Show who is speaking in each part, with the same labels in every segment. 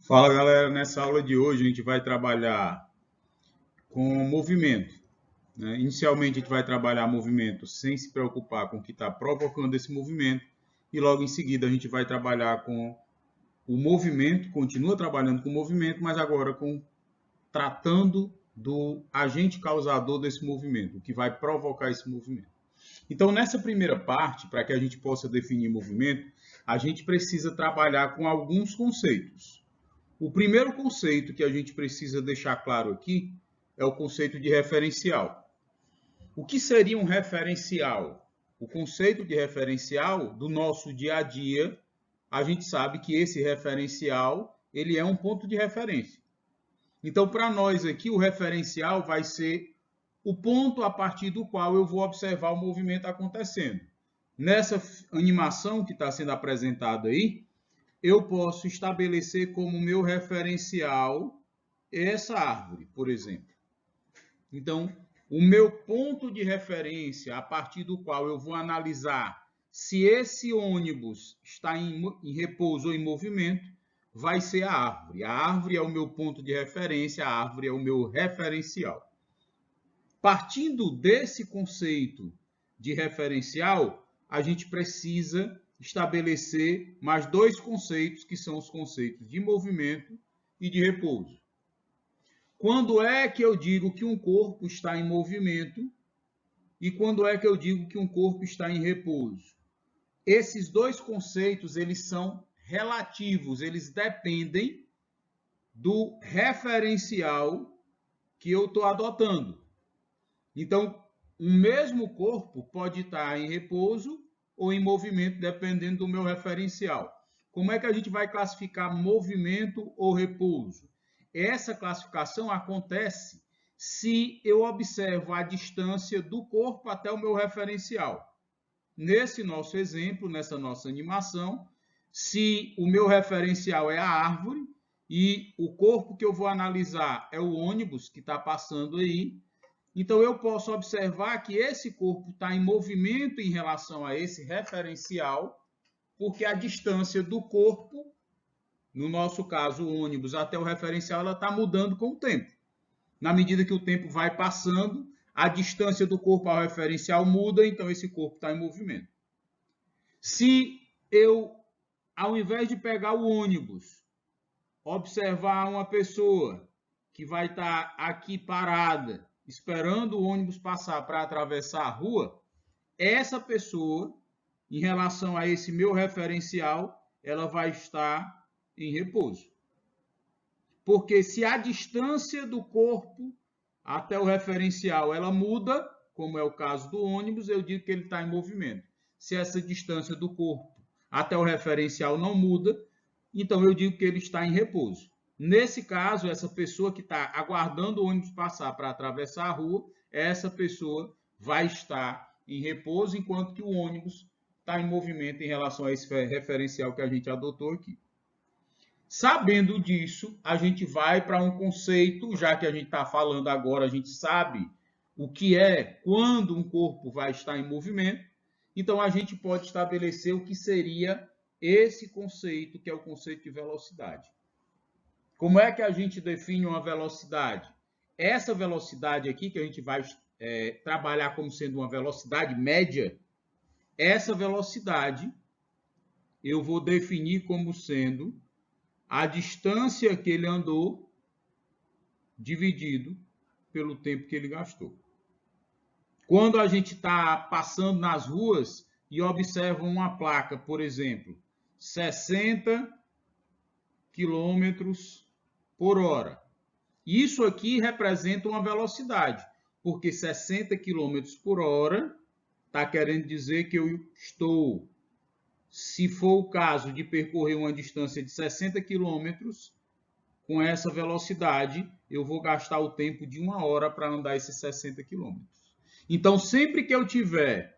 Speaker 1: Fala galera, nessa aula de hoje a gente vai trabalhar com movimento, né? Inicialmente a gente vai trabalhar movimento sem se preocupar com o que está provocando esse movimento e logo em seguida a gente vai trabalhar com o movimento, continua trabalhando com o movimento, mas agora tratando do agente causador desse movimento, o que vai provocar esse movimento. Então nessa primeira parte, para que a gente possa definir movimento, a gente precisa trabalhar com alguns conceitos. O primeiro conceito que a gente precisa deixar claro aqui é o conceito de referencial. O que seria um referencial? O conceito de referencial do nosso dia a dia, a gente sabe que esse referencial, ele é um ponto de referência. Então, para nós aqui, o referencial vai ser o ponto a partir do qual eu vou observar o movimento acontecendo. Nessa animação que está sendo apresentada aí, eu posso estabelecer como meu referencial essa árvore, por exemplo. Então, o meu ponto de referência, a partir do qual eu vou analisar se esse ônibus está em repouso ou em movimento, vai ser a árvore. A árvore é o meu ponto de referência, a árvore é o meu referencial. Partindo desse conceito de referencial, a gente precisa estabelecer mais dois conceitos, que são os conceitos de movimento e de repouso. Quando é que eu digo que um corpo está em movimento e quando é que eu digo que um corpo está em repouso? Esses dois conceitos, eles são relativos, eles dependem do referencial que eu estou adotando. Então, o mesmo corpo pode estar em repouso ou em movimento, dependendo do meu referencial. Como é que a gente vai classificar movimento ou repouso? Essa classificação acontece se eu observo a distância do corpo até o meu referencial. Nesse nosso exemplo, nessa nossa animação, se o meu referencial é a árvore e o corpo que eu vou analisar é o ônibus que está passando aí, então eu posso observar que esse corpo está em movimento em relação a esse referencial, porque a distância do corpo, no nosso caso o ônibus, até o referencial, ela está mudando com o tempo. Na medida que o tempo vai passando, a distância do corpo ao referencial muda, então esse corpo está em movimento. Se eu, ao invés de pegar o ônibus, observar uma pessoa que vai estar aqui parada, esperando o ônibus passar para atravessar a rua, essa pessoa, em relação a esse meu referencial, ela vai estar em repouso. Porque se a distância do corpo até o referencial ela muda, como é o caso do ônibus, eu digo que ele está em movimento. Se essa distância do corpo até o referencial não muda, então eu digo que ele está em repouso. Nesse caso, essa pessoa que está aguardando o ônibus passar para atravessar a rua, essa pessoa vai estar em repouso, enquanto que o ônibus está em movimento em relação a esse referencial que a gente adotou aqui. Sabendo disso, a gente vai para um conceito, já que a gente está falando agora, a gente sabe o que é quando um corpo vai estar em movimento, então a gente pode estabelecer o que seria esse conceito, que é o conceito de velocidade. Como é que a gente define uma velocidade? Essa velocidade aqui, que a gente vai trabalhar como sendo uma velocidade média, essa velocidade eu vou definir como sendo a distância que ele andou dividido pelo tempo que ele gastou. Quando a gente está passando nas ruas e observa uma placa, por exemplo, 60 km por hora. Isso aqui representa uma velocidade, porque 60 km por hora está querendo dizer que eu estou, se for o caso de percorrer uma distância de 60 km, com essa velocidade, eu vou gastar o tempo de 1 hora para andar esses 60 km. Então, sempre que eu tiver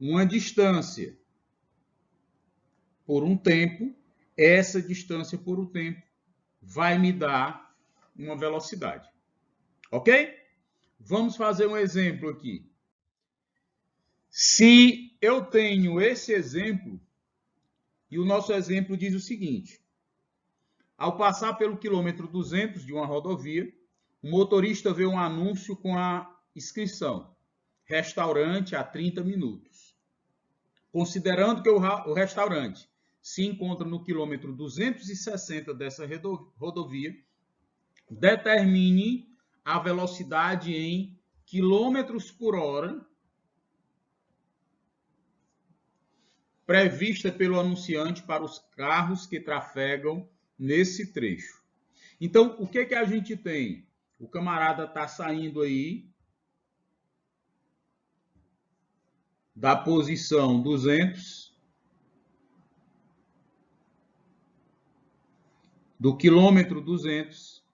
Speaker 1: uma distância por um tempo, essa distância por um tempo vai me dar uma velocidade. Ok? Vamos fazer um exemplo aqui. Se eu tenho esse exemplo, e o nosso exemplo diz o seguinte: Ao passar pelo quilômetro 200 de uma rodovia, o motorista vê um anúncio com a inscrição: restaurante a 30 minutos. Considerando que o restaurante se encontra no quilômetro 260 dessa rodovia, determine a velocidade em quilômetros por hora prevista pelo anunciante para os carros que trafegam nesse trecho. Então, o que a gente tem? O camarada está saindo aí da posição 200, do quilômetro 200,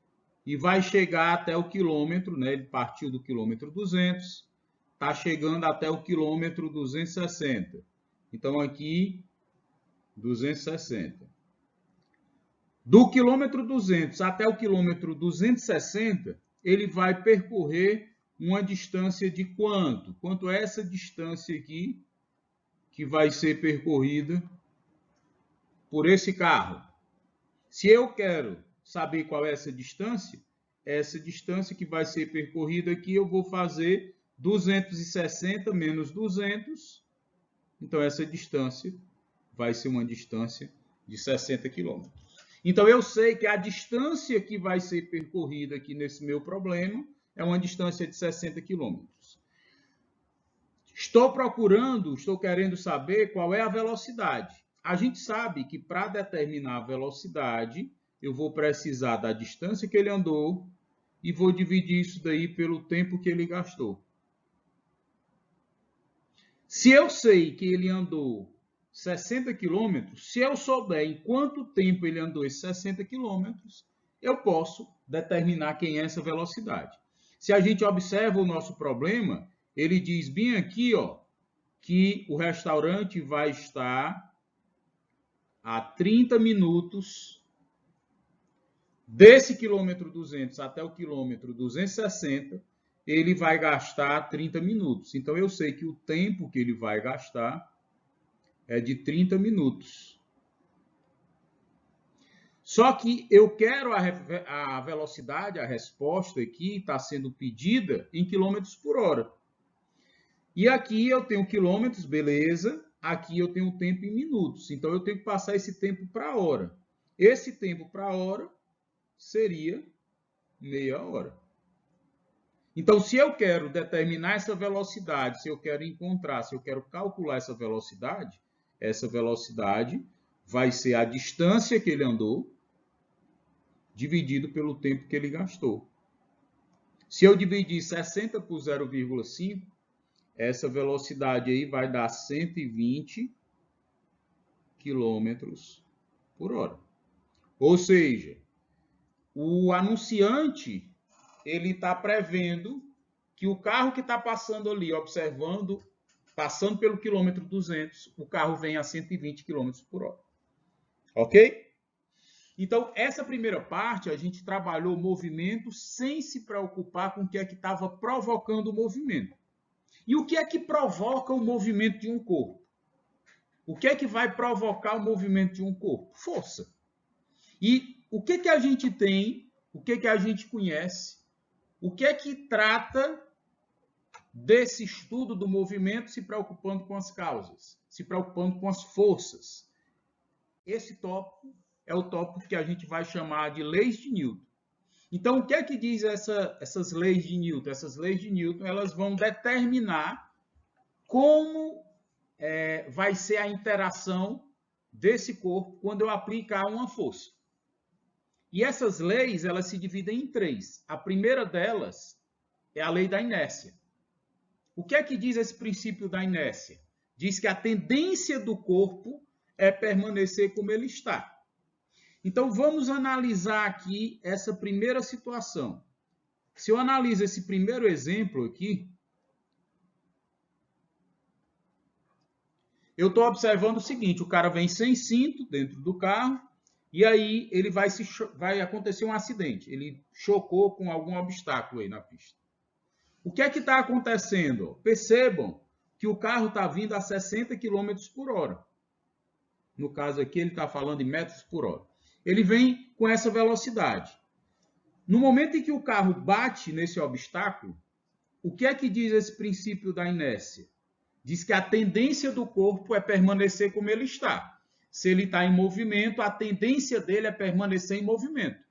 Speaker 1: e vai chegar até o quilômetro, né? Ele partiu do quilômetro 200, está chegando até o quilômetro 260. Então, aqui, 260. Do quilômetro 200 até o quilômetro 260, ele vai percorrer uma distância de quanto? Quanto é essa distância aqui que vai ser percorrida por esse carro? Se eu quero saber qual é essa distância que vai ser percorrida aqui, eu vou fazer 260 menos 200. Então, essa distância vai ser uma distância de 60 quilômetros. Então, eu sei que a distância que vai ser percorrida aqui nesse meu problema é uma distância de 60 quilômetros. Estou querendo saber qual é a velocidade. A gente sabe que para determinar a velocidade, eu vou precisar da distância que ele andou e vou dividir isso daí pelo tempo que ele gastou. Se eu sei que ele andou 60 quilômetros, se eu souber em quanto tempo ele andou esses 60 quilômetros, eu posso determinar quem é essa velocidade. Se a gente observa o nosso problema, ele diz bem aqui, ó, que o restaurante vai estar a 30 minutos desse quilômetro 200 até o quilômetro 260, ele vai gastar 30 minutos. Então, eu sei que o tempo que ele vai gastar é de 30 minutos. Só que eu quero a velocidade, a resposta aqui está sendo pedida em quilômetros por hora. E aqui eu tenho quilômetros, beleza. Aqui eu tenho o tempo em minutos. Então, eu tenho que passar esse tempo para a hora. Esse tempo para a hora seria meia hora. Então, se eu quero determinar essa velocidade, se eu quero calcular essa velocidade vai ser a distância que ele andou dividido pelo tempo que ele gastou. Se eu dividir 60 por 0,5, essa velocidade aí vai dar 120 km por hora. Ou seja, o anunciante ele está prevendo que o carro que está passando ali, passando pelo quilômetro 200, o carro vem a 120 km por hora. Ok? Então, essa primeira parte, a gente trabalhou o movimento sem se preocupar com o que é que estava provocando o movimento. E o que é que provoca o movimento de um corpo? O que é que vai provocar o movimento de um corpo? Força. E o que que a gente tem, o que que a gente conhece, o que é que trata desse estudo do movimento se preocupando com as causas, se preocupando com as forças? Esse tópico é o tópico que a gente vai chamar de leis de Newton. Então, o que é que diz essas leis de Newton? Essas leis de Newton, elas vão determinar como vai ser a interação desse corpo quando eu aplicar uma força. E essas leis, elas se dividem em três. A primeira delas é a lei da inércia. O que é que diz esse princípio da inércia? Diz que a tendência do corpo é permanecer como ele está. Então, vamos analisar aqui essa primeira situação. Se eu analiso esse primeiro exemplo aqui, eu estou observando o seguinte: o cara vem sem cinto dentro do carro e aí ele vai acontecer um acidente. Ele chocou com algum obstáculo aí na pista. O que é que está acontecendo? Percebam que o carro está vindo a 60 km por hora. No caso aqui, ele está falando em metros por hora. ele vem com essa velocidade. No momento em que o carro bate nesse obstáculo, o que é que diz esse princípio da inércia? Diz que a tendência do corpo é permanecer como ele está. Se ele está em movimento, a tendência dele é permanecer em movimento.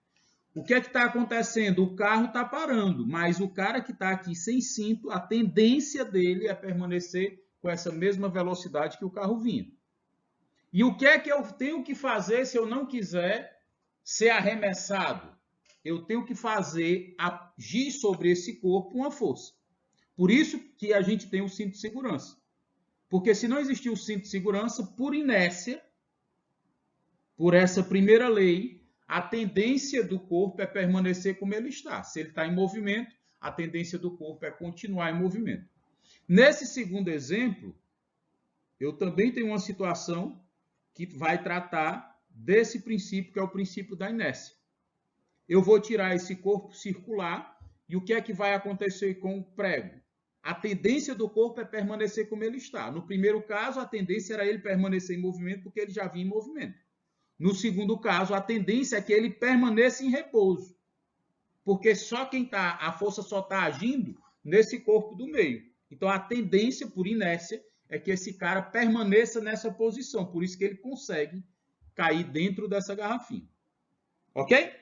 Speaker 1: O que é que está acontecendo? O carro está parando, mas o cara que está aqui sem cinto, a tendência dele é permanecer com essa mesma velocidade que o carro vinha. E o que é que eu tenho que fazer se eu não quiser ser arremessado? Eu tenho que fazer agir sobre esse corpo uma força. Por isso que a gente tem o cinto de segurança. Porque se não existir o cinto de segurança, por inércia, por essa primeira lei, a tendência do corpo é permanecer como ele está. Se ele está em movimento, a tendência do corpo é continuar em movimento. Nesse segundo exemplo, eu também tenho uma situação que vai tratar desse princípio, que é o princípio da inércia. Eu vou tirar esse corpo circular e o que é que vai acontecer com o prego? A tendência do corpo é permanecer como ele está. No primeiro caso, a tendência era ele permanecer em movimento porque ele já vinha em movimento. No segundo caso, a tendência é que ele permaneça em repouso, porque a força só está agindo nesse corpo do meio. Então, a tendência, por inércia, é que esse cara permaneça nessa posição. Por isso que ele consegue cair dentro dessa garrafinha. Ok?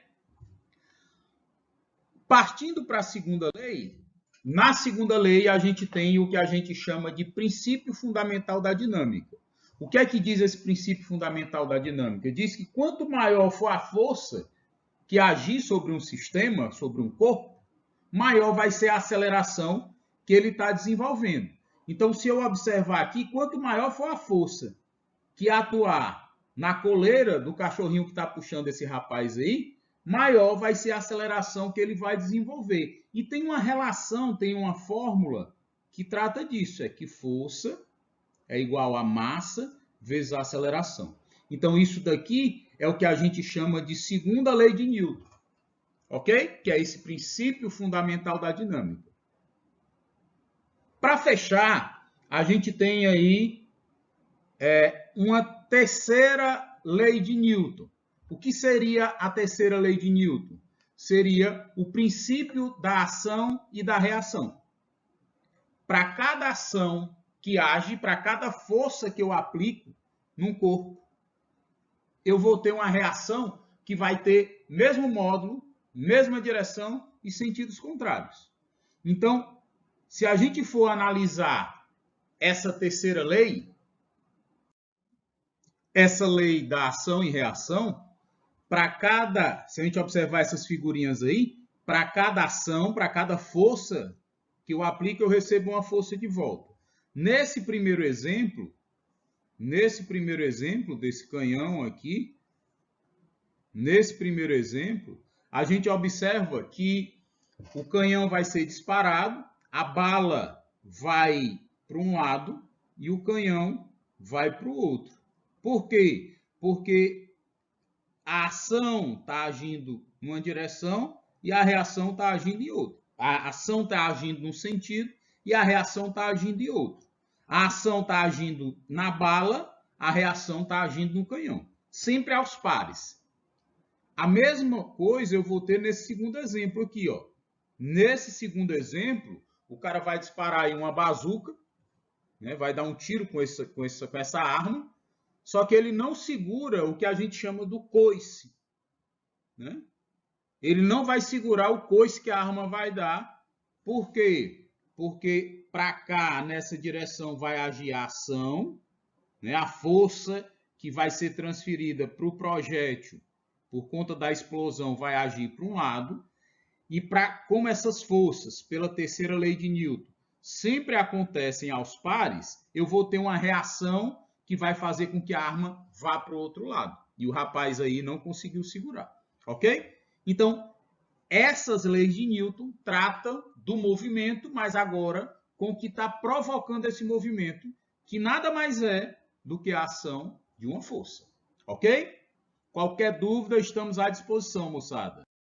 Speaker 1: Partindo para a segunda lei, na segunda lei a gente tem o que a gente chama de princípio fundamental da dinâmica. O que é que diz esse princípio fundamental da dinâmica? Diz que quanto maior for a força que agir sobre um sistema, sobre um corpo, maior vai ser a aceleração que ele está desenvolvendo. Então, se eu observar aqui, quanto maior for a força que atuar na coleira do cachorrinho que está puxando esse rapaz aí, maior vai ser a aceleração que ele vai desenvolver. E tem uma relação, tem uma fórmula que trata disso, é que força é igual a massa vezes a aceleração. Então, isso daqui é o que a gente chama de segunda lei de Newton, ok? Que é esse princípio fundamental da dinâmica. Para fechar, a gente tem aí uma terceira lei de Newton. O que seria a terceira lei de Newton? Seria o princípio da ação e da reação. Para cada ação que age, para cada força que eu aplico num corpo, eu vou ter uma reação que vai ter mesmo módulo, mesma direção e sentidos contrários. Então, se a gente for analisar essa terceira lei, essa lei da ação e reação, se a gente observar essas figurinhas aí, para cada ação, para cada força que eu aplico, eu recebo uma força de volta. Nesse primeiro exemplo desse canhão aqui, a gente observa que o canhão vai ser disparado, a bala vai para um lado e o canhão vai para o outro. Por quê? Porque a ação está agindo numa direção e a reação está agindo em outra. A ação está agindo num sentido e a reação está agindo em outro. A ação está agindo na bala, a reação está agindo no canhão. Sempre aos pares. A mesma coisa eu vou ter nesse segundo exemplo aqui, ó. Nesse segundo exemplo, o cara vai disparar aí uma bazuca, né? Vai dar um tiro com essa arma, só que ele não segura o que a gente chama do coice, né? Ele não vai segurar o coice que a arma vai dar. Por quê? Porque para cá, nessa direção, vai agir a ação, né? A força que vai ser transferida para o projétil por conta da explosão vai agir para um lado. E como essas forças, pela terceira lei de Newton, sempre acontecem aos pares, eu vou ter uma reação que vai fazer com que a arma vá para o outro lado. E o rapaz aí não conseguiu segurar, ok? Então, essas leis de Newton tratam do movimento, mas agora com o que está provocando esse movimento, que nada mais é do que a ação de uma força, ok? Qualquer dúvida, estamos à disposição, moçada.